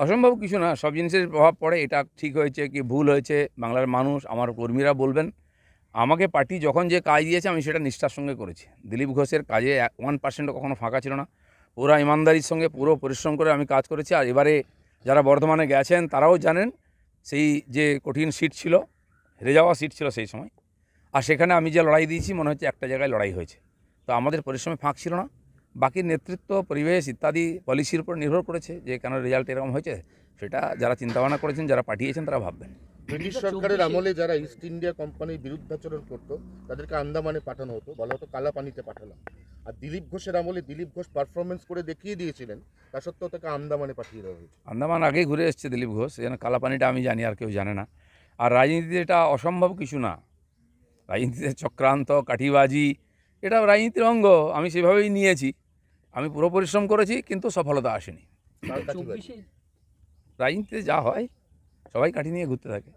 অসম্ভব কিছু না, সব জিনিসের প্রভাব পড়ে। এটা ঠিক হয়েছে কি ভুল হয়েছে বাংলার মানুষ, আমার কর্মীরা বলবেন। আমাকে পার্টি যখন যে কাজ দিয়েছে আমি সেটা নিষ্ঠার সঙ্গে করেছি। দিলীপ ঘোষের কাজে 1% কখনো ফাঁকা ছিল না। পুরো ইমানদারির সঙ্গে পুরো পরিশ্রম করে আমি কাজ করেছি। আর এবারে যারা বর্ধমানে গেছেন তারাও জানেন সেই যে কঠিন সিট ছিল, হেরে যাওয়া সিট ছিল সেই সময়। আর সেখানে আমি যে লড়াই দিয়েছি মনে হচ্ছে একটা জায়গায় লড়াই হয়েছে। তো আমাদের পরিশ্রমে ফাঁক ছিল না। বাকি নেতৃত্ব, পরিবেশ ইত্যাদি পলিসির উপর নির্ভর করেছে যে কেন রেজাল্ট এরকম হয়েছে, সেটা যারা চিন্তাভাবনা করেছেন, যারা পাঠিয়েছেন তারা ভাববেন। ব্রিটিশ সরকারের আমলে যারা ইস্ট ইন্ডিয়া কোম্পানির বিরুদ্ধাচরণ করতো তাদেরকে আন্দামানে পাঠানো হতো, বলা হতো কালা পানিতে পাঠালাম। আর দিলীপ ঘোষের আমলে দিলীপ ঘোষ পারফরমেন্স করে দেখিয়ে দিয়েছিলেন, তা সত্ত্বেও তাকে আন্দামানে পাঠিয়ে দেওয়া হয়েছে। আন্দামান আগেই ঘুরে এসছে দিলীপ ঘোষ, যেন কালাপানিটা আমি জানি আর কেউ জানে না। আর রাজনীতিতে এটা অসম্ভব কিছু না। রাজনীতিতে চক্রান্ত, কাঠিবাজি, এটা রাজনীতির অঙ্গ। আমি সেভাবেই নিয়েছি। আমি পুরো পরিশ্রম করেছি কিন্তু সফলতা আসেনি। কার কাঠিবাজি? রাজনীতিতে যা হয় সবাই কাঠি নিয়ে ঘুরতে থাকে।